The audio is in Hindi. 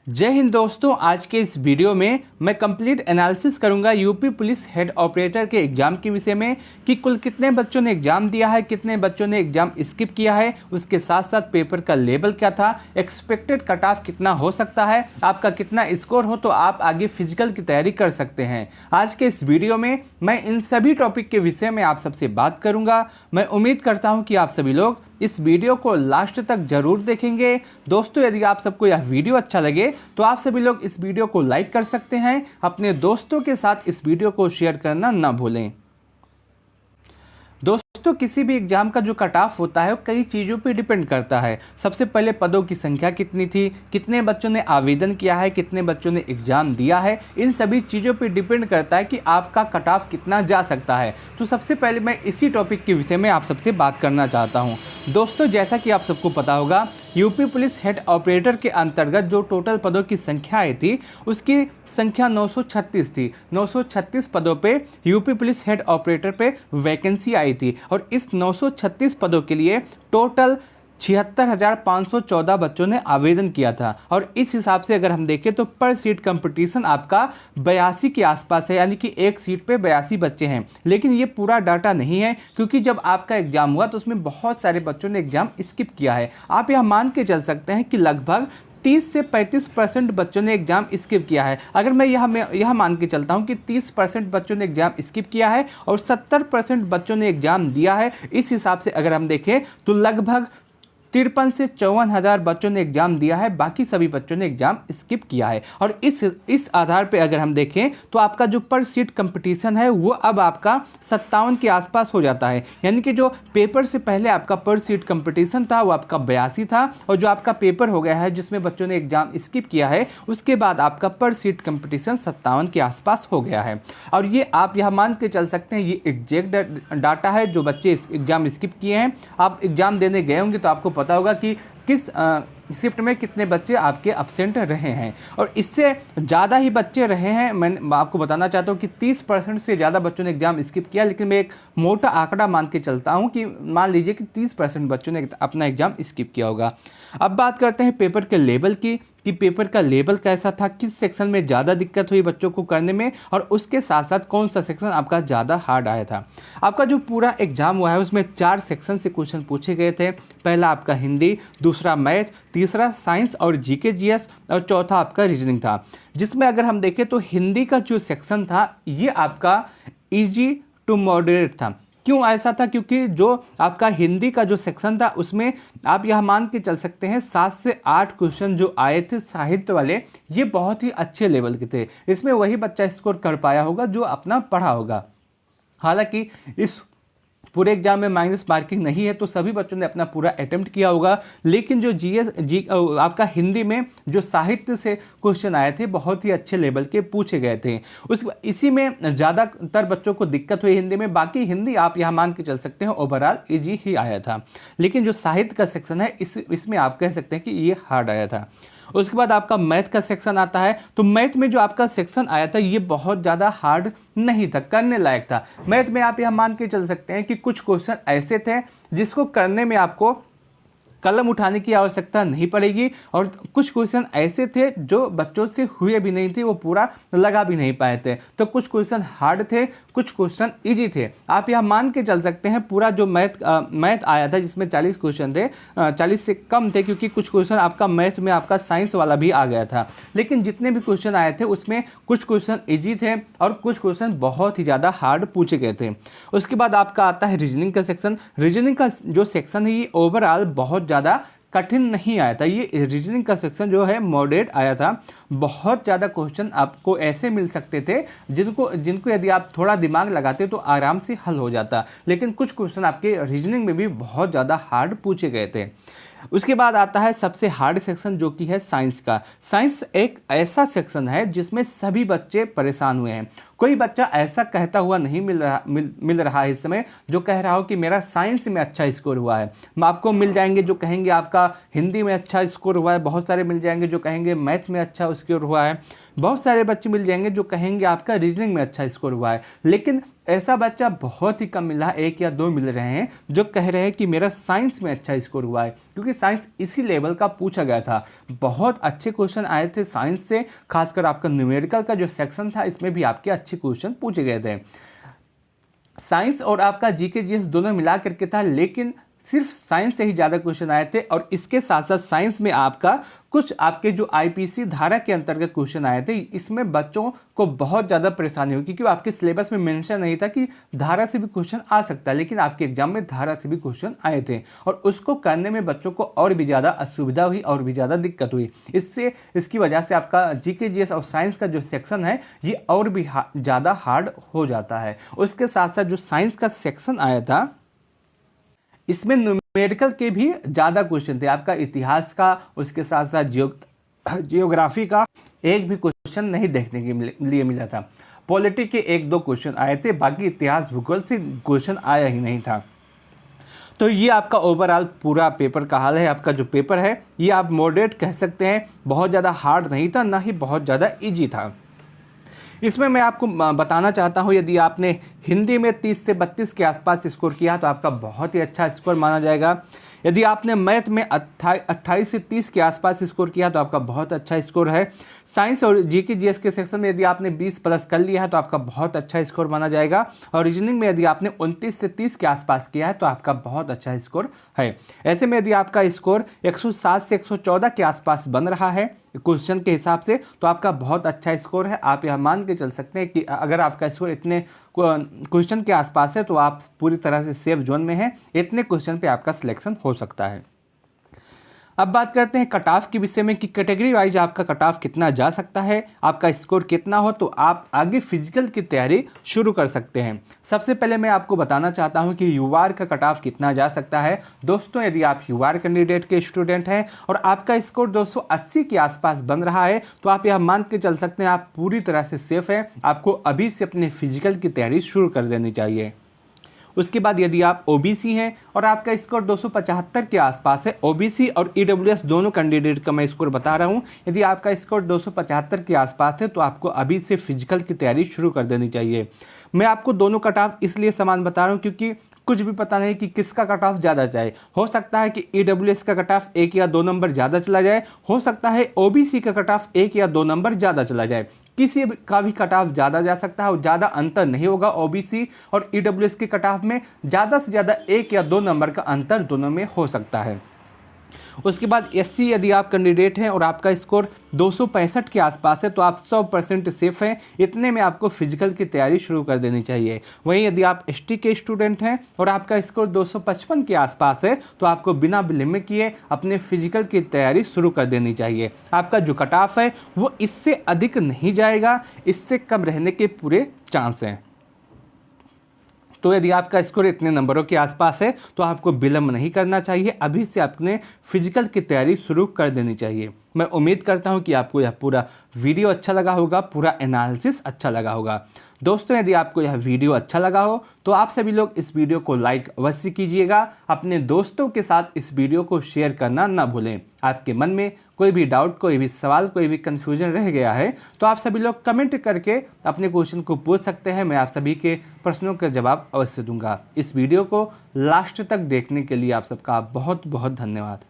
जय हिंद दोस्तों। आज के इस वीडियो में मैं कंप्लीट एनालिसिस करूंगा यूपी पुलिस हेड ऑपरेटर के एग्जाम के विषय में कि कुल कितने बच्चों ने एग्जाम दिया है, कितने बच्चों ने एग्जाम स्किप किया है, उसके साथ साथ पेपर का लेवल क्या था, एक्सपेक्टेड कट ऑफ कितना हो सकता है, आपका कितना स्कोर हो तो आप आगे फिजिकल की तैयारी कर सकते हैं। आज के इस वीडियो में मैं इन सभी टॉपिक के विषय में आप सबसे बात करूँगा। मैं उम्मीद करता हूँ कि आप सभी लोग इस वीडियो को लास्ट तक जरूर देखेंगे। दोस्तों, यदि आप सबको यह वीडियो अच्छा लगे तो आप सभी लोग इस वीडियो को लाइक कर सकते हैं। अपने दोस्तों के साथ इस वीडियो को शेयर करना ना भूलें। दोस्तों, किसी भी एग्जाम का जो कट ऑफ होता है वो कई चीज़ों पे डिपेंड करता है। सबसे पहले पदों की संख्या कितनी थी, कितने बच्चों ने आवेदन किया है, कितने बच्चों ने एग्जाम दिया है, इन सभी चीज़ों पे डिपेंड करता है कि आपका कट ऑफ कितना जा सकता है। तो सबसे पहले मैं इसी टॉपिक के विषय में आप सबसे बात करना चाहता हूँ। दोस्तों, जैसा कि आप सबको पता होगा, यूपी पुलिस हेड ऑपरेटर के अंतर्गत जो टोटल पदों की संख्या आई थी उसकी संख्या 936 थी। 936 पदों पे यूपी पुलिस हेड ऑपरेटर पे वैकेंसी आई थी और इस 936 पदों के लिए टोटल 76,514 बच्चों ने आवेदन किया था। और इस हिसाब से अगर हम देखें तो पर सीट कंपटीशन आपका 82 के आसपास है, यानी कि एक सीट पे 82 बच्चे हैं। लेकिन ये पूरा डाटा नहीं है, क्योंकि जब आपका एग्जाम हुआ तो उसमें बहुत सारे बच्चों ने एग्जाम स्किप किया है। आप यह मान के चल सकते हैं कि लगभग 30 से 35% बच्चों ने एग्जाम स्किप किया है। अगर मैं यह मान के चलता हूं कि 30% बच्चों ने एग्जाम स्किप किया है और 70% बच्चों ने एग्जाम दिया है, इस हिसाब से अगर हम देखें तो लगभग 53 से 54,000 बच्चों ने एग्जाम दिया है, बाकी सभी बच्चों ने एग्जाम स्किप किया है। और इस आधार पे अगर हम देखें तो आपका जो पर सीट कंपटीशन है वो अब आपका 57 के आसपास हो जाता है। यानी कि जो पेपर से पहले आपका पर सीट कंपटीशन था वो आपका 82 था, और जो आपका पेपर हो गया है जिसमें बच्चों ने एग्जाम स्किप किया है उसके बाद आपका पर सीट कंपटीशन 57 के आसपास हो गया है। और ये आप यह मान के चल सकते हैं, ये एग्जैक्ट डाटा है जो बच्चे एग्जाम स्किप किए हैं। आप एग्जाम देने गए होंगे तो आपको पता होगा कि किस शिफ्ट में कितने बच्चे आपके एब्सेंट रहे हैं, और इससे ज़्यादा ही बच्चे रहे हैं। मैं आपको बताना चाहता हूँ कि 30% से ज़्यादा बच्चों ने एग्जाम स्किप किया, लेकिन मैं एक मोटा आंकड़ा मान के चलता हूँ कि मान लीजिए कि 30% बच्चों ने अपना एग्जाम स्किप किया होगा। अब बात करते हैं पेपर के लेवल की, कि पेपर का लेवल कैसा था, किस सेक्शन में ज़्यादा दिक्कत हुई बच्चों को करने में, और उसके साथ साथ कौन सा सेक्शन आपका ज़्यादा हार्ड आया था। आपका जो पूरा एग्जाम हुआ है उसमें 4 सेक्शन से क्वेश्चन पूछे गए थे। पहला आपका हिंदी, दूसरा मैथ, तीसरा साइंस और जीके जीएस, और चौथा आपका रीजनिंग था। जिसमें अगर हम देखें तो हिंदी का जो सेक्शन था ये आपका ईजी टू मॉडरेट था। क्यों ऐसा था? क्योंकि जो आपका हिंदी का जो सेक्शन था उसमें आप यह मान के चल सकते हैं 7 से 8 क्वेश्चन जो आए थे साहित्य वाले, ये बहुत ही अच्छे लेवल के थे। इसमें वही बच्चा स्कोर कर पाया होगा जो अपना पढ़ा होगा। हालांकि इस पूरे एग्जाम में माइनस मार्किंग नहीं है, तो सभी बच्चों ने अपना पूरा अटेम्प्ट किया होगा। लेकिन जो आपका हिंदी में जो साहित्य से क्वेश्चन आए थे बहुत ही अच्छे लेवल के पूछे गए थे। इसी में ज़्यादातर बच्चों को दिक्कत हुई हिंदी में। बाकी हिंदी आप यहाँ मान के चल सकते हैं ओवरऑल ईजी ही आया था, लेकिन जो साहित्य का सेक्शन है इसमें आप कह सकते हैं कि ये हार्ड आया था। उसके बाद आपका मैथ का सेक्शन आता है, तो मैथ में जो आपका सेक्शन आया था ये बहुत ज़्यादा हार्ड नहीं था, करने लायक था। मैथ में आप यह मान के चल सकते हैं कि कुछ क्वेश्चन ऐसे थे जिसको करने में आपको कलम उठाने की आवश्यकता नहीं पड़ेगी, और कुछ क्वेश्चन ऐसे थे जो बच्चों से हुए भी नहीं थे, वो पूरा लगा भी नहीं पाए थे। तो कुछ क्वेश्चन हार्ड थे, कुछ क्वेश्चन इजी थे। आप यह मान के चल सकते हैं पूरा जो मैथ आया था जिसमें 40 क्वेश्चन थे, 40 से कम थे, क्योंकि कुछ क्वेश्चन आपका मैथ में आपका साइंस वाला भी आ गया था। लेकिन जितने भी क्वेश्चन आए थे उसमें कुछ क्वेश्चन ईजी थे और कुछ क्वेश्चन बहुत ही ज़्यादा हार्ड पूछे गए थे। उसके बाद आपका आता है रीजनिंग का सेक्शन। रीजनिंग का जो सेक्शन है ये ओवरऑल बहुत ज़्यादा कठिन नहीं आया था। ये रीजनिंग का सेक्शन जो है मॉडरेट आया था। बहुत ज़्यादा क्वेश्चन आपको ऐसे मिल सकते थे जिनको यदि आप थोड़ा दिमाग लगाते तो आराम से हल हो जाता, लेकिन कुछ क्वेश्चन आपके रीजनिंग में भी बहुत ज़्यादा हार्ड पूछे गए थे। उसके बाद आता है सबसे हार्ड सेक्शन जो कि है साइंस का। साइंस एक ऐसा सेक्शन है जिसमें सभी बच्चे परेशान हुए हैं। कोई बच्चा ऐसा कहता हुआ नहीं मिल रहा है इस समय जो कह रहा हो कि मेरा साइंस में अच्छा स्कोर हुआ है। आपको मिल जाएंगे जो कहेंगे आपका हिंदी में अच्छा स्कोर हुआ है, बहुत सारे मिल जाएंगे जो कहेंगे मैथ में अच्छा स्कोर हुआ है, बहुत सारे बच्चे मिल जाएंगे जो कहेंगे आपका रीजनिंग में अच्छा स्कोर हुआ है। लेकिन ऐसा बच्चा बहुत ही कम मिल रहा है, 1 या 2 मिल रहे हैं जो कह रहे हैं कि मेरा साइंस में अच्छा स्कोर हुआ है, क्योंकि साइंस इसी लेवल का पूछा गया था। बहुत अच्छे क्वेश्चन आए थे साइंस से, खासकर आपका न्यूमेरिकल का जो सेक्शन था इसमें भी आपके अच्छे क्वेश्चन पूछे गए थे। साइंस और आपका जीके जीएस दोनों मिला करके था, लेकिन सिर्फ साइंस से ही ज़्यादा क्वेश्चन आए थे। और इसके साथ साथ साइंस में आपका कुछ आपके जो आईपीसी धारा के अंतर्गत क्वेश्चन आए थे, इसमें बच्चों को बहुत ज़्यादा परेशानी हुई, क्योंकि आपके सिलेबस में मेंशन नहीं था कि धारा से भी क्वेश्चन आ सकता है, लेकिन आपके एग्जाम में धारा से भी क्वेश्चन आए थे और उसको करने में बच्चों को और भी ज़्यादा असुविधा हुई और भी ज़्यादा दिक्कत हुई। इसकी वजह से आपका जीके जीएस और साइंस का जो सेक्शन है ये और भी ज़्यादा हार्ड हो जाता है। उसके साथ साथ जो साइंस का सेक्शन आया था इसमें न्यूमेरिकल के भी ज़्यादा क्वेश्चन थे। आपका इतिहास का, उसके साथ साथ जियोग्राफी का एक भी क्वेश्चन नहीं देखने के लिए मिला था। पॉलिटी के 1-2 क्वेश्चन आए थे, बाकी इतिहास भूगोल से क्वेश्चन आया ही नहीं था। तो ये आपका ओवरऑल पूरा पेपर का हाल है। आपका जो पेपर है ये आप मॉडरेट कह सकते हैं, बहुत ज़्यादा हार्ड नहीं था, ना ही बहुत ज़्यादा ईजी था। इसमें मैं आपको बताना चाहता हूँ, यदि आपने हिंदी में 30 से 32 के आसपास स्कोर किया तो आपका बहुत ही अच्छा स्कोर माना जाएगा। यदि आपने मैथ में 28 से 30 के आसपास स्कोर किया तो आपका बहुत अच्छा स्कोर है। साइंस और जीके जीएस के सेक्शन में यदि आपने 20 प्लस कर लिया है तो आपका बहुत अच्छा स्कोर माना जाएगा। और रीजनिंग में यदि आपने 29 से 30 के आसपास किया है तो आपका बहुत अच्छा स्कोर है। ऐसे में यदि आपका स्कोर 107 से 114 के आसपास बन रहा है क्वेश्चन के हिसाब से तो आपका बहुत अच्छा स्कोर है। आप यह मान के चल सकते हैं कि अगर आपका स्कोर इतने क्वेश्चन के आसपास है तो आप पूरी तरह से सेफ जोन में हैं। इतने क्वेश्चन पे आपका सिलेक्शन हो सकता है। अब बात करते हैं कट ऑफ के विषय में कि कैटेगरी वाइज आपका कट ऑफ कितना जा सकता है, आपका स्कोर कितना हो तो आप आगे फिजिकल की तैयारी शुरू कर सकते हैं। सबसे पहले मैं आपको बताना चाहता हूं कि यूआर का कट ऑफ कितना जा सकता है। दोस्तों, यदि आप यूआर कैंडिडेट के स्टूडेंट हैं और आपका स्कोर 280 के आसपास बन रहा है तो आप यह मान के चल सकते हैं आप पूरी तरह से सेफ हैं। आपको अभी से अपने फिजिकल की तैयारी शुरू कर देनी चाहिए। उसके बाद यदि आप ओबीसी हैं और आपका स्कोर 275 के आसपास है, ओबीसी और ईडब्ल्यूएस दोनों कैंडिडेट का मैं स्कोर बता रहा हूं, यदि आपका स्कोर 275 के आसपास है तो आपको अभी से फिजिकल की तैयारी शुरू कर देनी चाहिए। मैं आपको दोनों कट ऑफ इसलिए समान बता रहा हूं क्योंकि कुछ भी पता नहीं कि किसका कट ऑफ ज़्यादा जाए। हो सकता है कि ईडब्ल्यूएस का कट ऑफ 1 या 2 नंबर ज़्यादा चला जाए, हो सकता है ओबीसी का कट ऑफ 1 या 2 नंबर ज़्यादा चला जाए। किसी का भी कट ऑफ ज़्यादा जा सकता है और ज़्यादा अंतर नहीं होगा। ओबीसी और ईडब्ल्यूएस के कट ऑफ में ज़्यादा से ज़्यादा 1 या 2 नंबर का अंतर दोनों में हो सकता है। उसके बाद एससी यदि आप कैंडिडेट हैं और आपका स्कोर 265 के आसपास है तो आप 100% सेफ हैं। इतने में आपको फिजिकल की तैयारी शुरू कर देनी चाहिए। वहीं यदि आप एसटी के स्टूडेंट हैं और आपका स्कोर 255 के आसपास है तो आपको बिना विलंब किए अपने फिजिकल की तैयारी शुरू कर देनी चाहिए। आपका जो कट ऑफ है वो इससे अधिक नहीं जाएगा, इससे कम रहने के पूरे चांस हैं। तो यदि आपका स्कोर इतने नंबरों के आसपास है तो आपको विलंब नहीं करना चाहिए, अभी से अपने फिजिकल की तैयारी शुरू कर देनी चाहिए। मैं उम्मीद करता हूं कि आपको यह पूरा वीडियो अच्छा लगा होगा, पूरा एनालिसिस अच्छा लगा होगा। दोस्तों, यदि आपको यह वीडियो अच्छा लगा हो तो आप सभी लोग इस वीडियो को लाइक अवश्य कीजिएगा। अपने दोस्तों के साथ इस वीडियो को शेयर करना ना भूलें। आपके मन में कोई भी डाउट, कोई भी सवाल, कोई भी कन्फ्यूजन रह गया है तो आप सभी लोग कमेंट करके अपने क्वेश्चन को पूछ सकते हैं। मैं आप सभी के प्रश्नों का जवाब अवश्य दूंगा। इस वीडियो को लास्ट तक देखने के लिए आप सबका बहुत बहुत धन्यवाद।